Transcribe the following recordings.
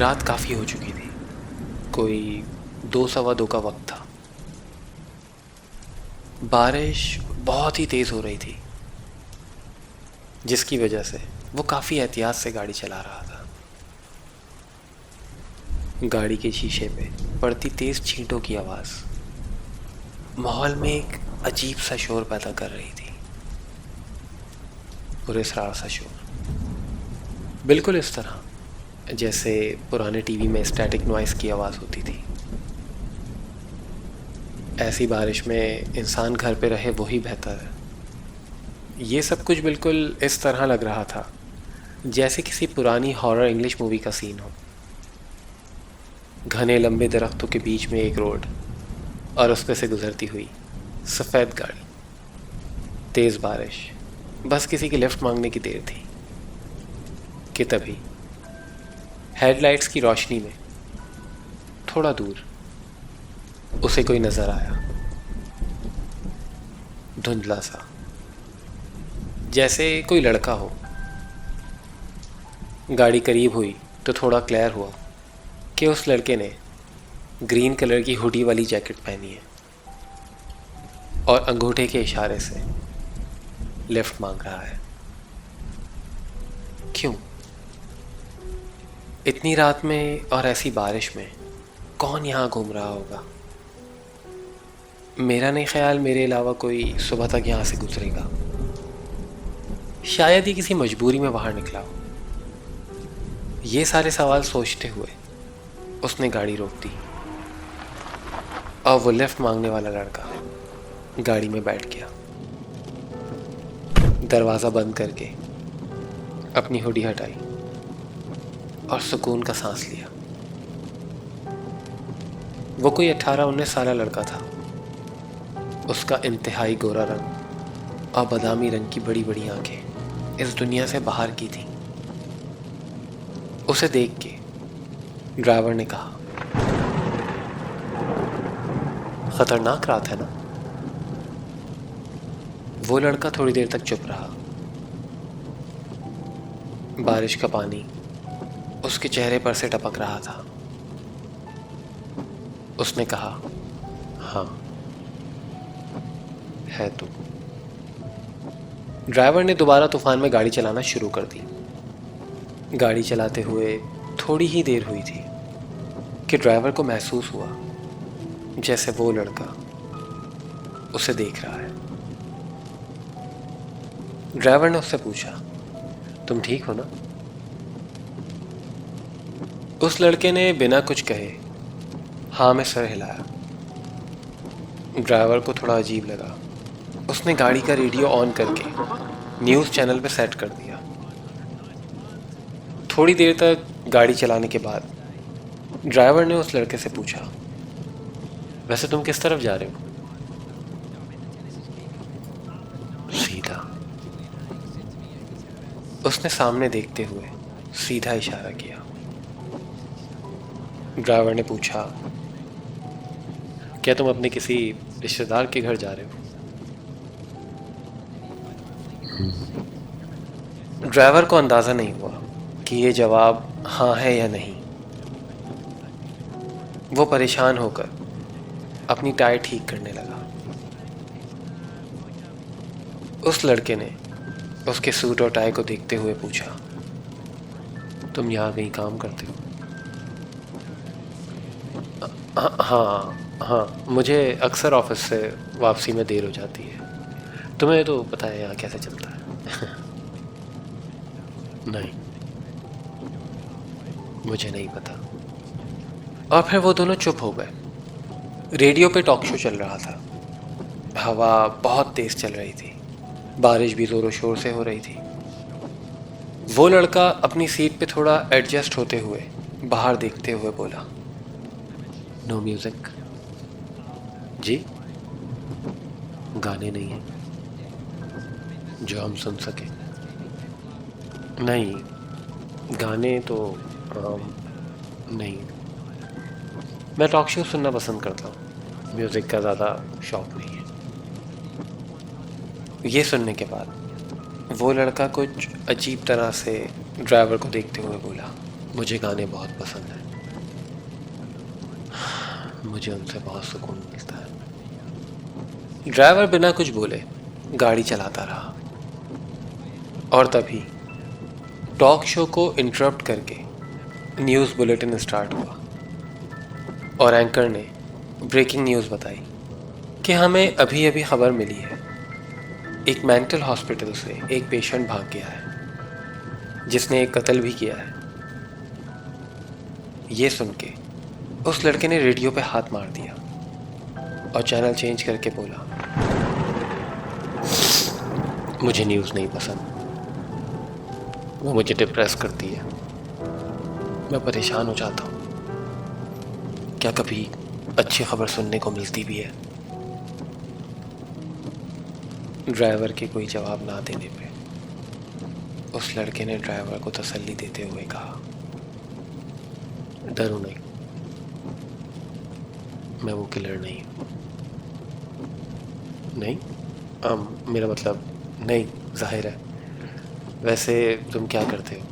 रात काफ़ी हो चुकी थी। कोई 2 सवा 2 का वक्त था। बारिश बहुत ही तेज़ हो रही थी, जिसकी वजह से वो काफ़ी एहतियात से गाड़ी चला रहा था। गाड़ी के शीशे पे पड़ती तेज़ छींटों की आवाज़ माहौल में एक अजीब सा शोर पैदा कर रही थी। पुरस्रार सा शोर, बिल्कुल इस तरह जैसे पुराने टीवी में स्टैटिक नॉइस की आवाज़ होती थी। ऐसी बारिश में इंसान घर पे रहे वही बेहतर है। ये सब कुछ बिल्कुल इस तरह लग रहा था जैसे किसी पुरानी हॉरर इंग्लिश मूवी का सीन हो। घने लंबे दरख्तों के बीच में एक रोड और उस पे से गुजरती हुई सफ़ेद गाड़ी, तेज़ बारिश, बस किसी की लिफ्ट मांगने की देर थी कि तभी हेडलाइट्स की रोशनी में थोड़ा दूर उसे कोई नज़र आया, धुंधला सा, जैसे कोई लड़का हो। गाड़ी करीब हुई तो थोड़ा क्लियर हुआ कि उस लड़के ने ग्रीन कलर की हुडी वाली जैकेट पहनी है और अंगूठे के इशारे से लिफ्ट मांग रहा है। क्यों? इतनी रात में और ऐसी बारिश में कौन यहाँ घूम रहा होगा? मेरा नहीं ख्याल मेरे अलावा कोई सुबह तक यहाँ से गुजरेगा। शायद ही किसी मजबूरी में बाहर निकला हो। ये सारे सवाल सोचते हुए उसने गाड़ी रोक दी और वो लिफ्ट मांगने वाला लड़का गाड़ी में बैठ गया। दरवाज़ा बंद करके अपनी हुडी हटाई और सुकून का सांस लिया। वो कोई 18-19 साल लड़का था। उसका इंतहाई गोरा रंग और बादामी रंग की बड़ी बड़ी आंखें इस दुनिया से बाहर की थीं। उसे देख के ड्राइवर ने कहा, खतरनाक रात है ना? वो लड़का थोड़ी देर तक चुप रहा। बारिश का पानी उसके चेहरे पर से टपक रहा था। उसने कहा, हाँ है तो। ड्राइवर ने दोबारा तूफान में गाड़ी चलाना शुरू कर दी। गाड़ी चलाते हुए थोड़ी ही देर हुई थी कि ड्राइवर को महसूस हुआ जैसे वो लड़का उसे देख रहा है। ड्राइवर ने उससे पूछा, तुम ठीक हो ना? उस लड़के ने बिना कुछ कहे हाँ में सर हिलाया। ड्राइवर को थोड़ा अजीब लगा। उसने गाड़ी का रेडियो ऑन करके न्यूज़ चैनल पे सेट कर दिया। थोड़ी देर तक गाड़ी चलाने के बाद ड्राइवर ने उस लड़के से पूछा, वैसे तुम किस तरफ जा रहे हो? सीधा। उसने सामने देखते हुए सीधा इशारा किया। ड्राइवर ने पूछा, क्या तुम अपने किसी रिश्तेदार के घर जा रहे हो? ड्राइवर को अंदाज़ा नहीं हुआ कि ये जवाब हाँ है या नहीं। वो परेशान होकर अपनी टाई ठीक करने लगा। उस लड़के ने उसके सूट और टाई को देखते हुए पूछा, तुम यहाँ कहीं काम करते हो? हाँ हाँ, मुझे अक्सर ऑफिस से वापसी में देर हो जाती है। तुम्हें तो पता है यहाँ कैसे चलता है। नहीं, मुझे नहीं पता। और फिर वो दोनों चुप हो गए। रेडियो पे टॉक शो चल रहा था। हवा बहुत तेज़ चल रही थी। बारिश भी ज़ोरों शोर से हो रही थी। वो लड़का अपनी सीट पे थोड़ा एडजस्ट होते हुए बाहर देखते हुए बोला, नो म्यूज़िक। जी? गाने नहीं हैं जो हम सुन सकें? नहीं, गाने तो नहीं। मैं टॉक शो सुनना पसंद करता हूँ, म्यूज़िक का ज़्यादा शौक नहीं है। ये सुनने के बाद वो लड़का कुछ अजीब तरह से ड्राइवर को देखते हुए बोला, मुझे गाने बहुत पसंद हैं। मुझे उनसे बहुत सुकून मिलता है। ड्राइवर बिना कुछ बोले गाड़ी चलाता रहा और तभी टॉक शो को इंटरप्ट करके न्यूज़ बुलेटिन स्टार्ट हुआ और एंकर ने ब्रेकिंग न्यूज़ बताई कि हमें अभी अभी खबर मिली है, एक मेंटल हॉस्पिटल से एक पेशेंट भाग गया है जिसने एक कत्ल भी किया है। ये सुन के उस लड़के ने रेडियो पे हाथ मार दिया और चैनल चेंज करके बोला, मुझे न्यूज़ नहीं पसंद, वो मुझे डिप्रेस करती है, मैं परेशान हो जाता हूँ। क्या कभी अच्छी खबर सुनने को मिलती भी है? ड्राइवर के कोई जवाब ना देने पे उस लड़के ने ड्राइवर को तसल्ली देते हुए कहा, डरो नहीं, मैं वो किलर नहीं हूँ। नहीं? मेरा मतलब नहीं, जाहिर है। वैसे तुम क्या करते हो?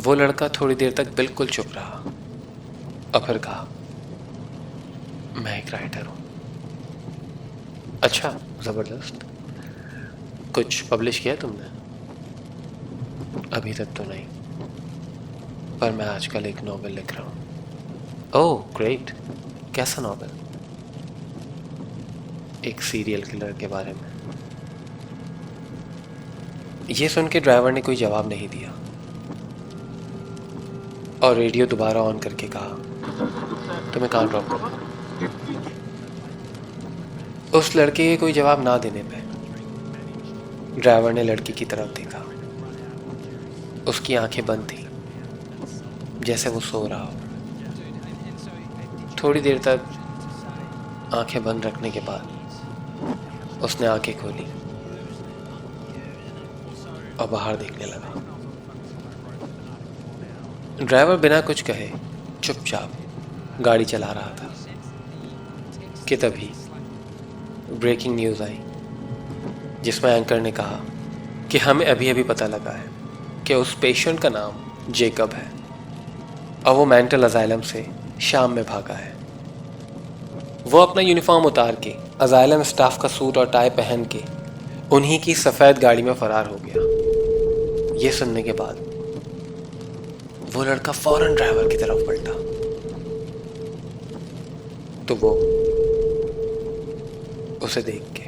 वो लड़का थोड़ी देर तक बिल्कुल चुप रहा और फिर कहा, मैं एक राइटर हूँ। अच्छा, ज़बरदस्त। कुछ पब्लिश किया तुमने? अभी तक तो नहीं, पर मैं आजकल एक नॉवेल लिख रहा हूँ। ओह ग्रेट, कैसा नॉवेल? एक सीरियल किलर के बारे में। ये सुन के ड्राइवर ने कोई जवाब नहीं दिया और रेडियो दोबारा ऑन करके कहा, तुम्हें कहाँ ड्रॉप करूँ? उस लड़के के कोई जवाब ना देने पे ड्राइवर ने लड़की की तरफ देखा। उसकी आंखें बंद थी, जैसे वो सो रहा हो। थोड़ी देर तक आंखें बंद रखने के बाद उसने आंखें खोली और बाहर देखने लगा। ड्राइवर बिना कुछ कहे चुपचाप गाड़ी चला रहा था कि तभी ब्रेकिंग न्यूज़ आई जिसमें एंकर ने कहा कि हमें अभी अभी पता लगा है कि उस पेशेंट का नाम जेकब है और वो मेंटल अजाइलम से शाम में भागा है। वो अपना यूनिफॉर्म उतार के अजाइलम स्टाफ का सूट और टाई पहन के उन्हीं की सफ़ेद गाड़ी में फरार हो गया। ये सुनने के बाद वो लड़का फौरन ड्राइवर की तरफ पलटा तो वो उसे देख के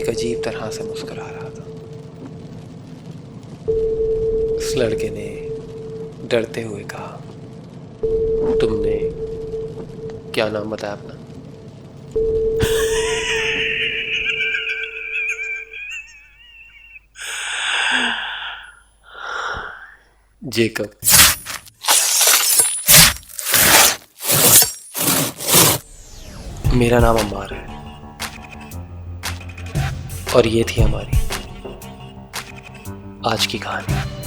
एक अजीब तरह से मुस्कुरा रहा था। उस लड़के ने डरते हुए कहा, तुमने क्या नाम बताया अपना? जेकब। मेरा नाम अम्मार है और ये थी हमारी आज की कहानी।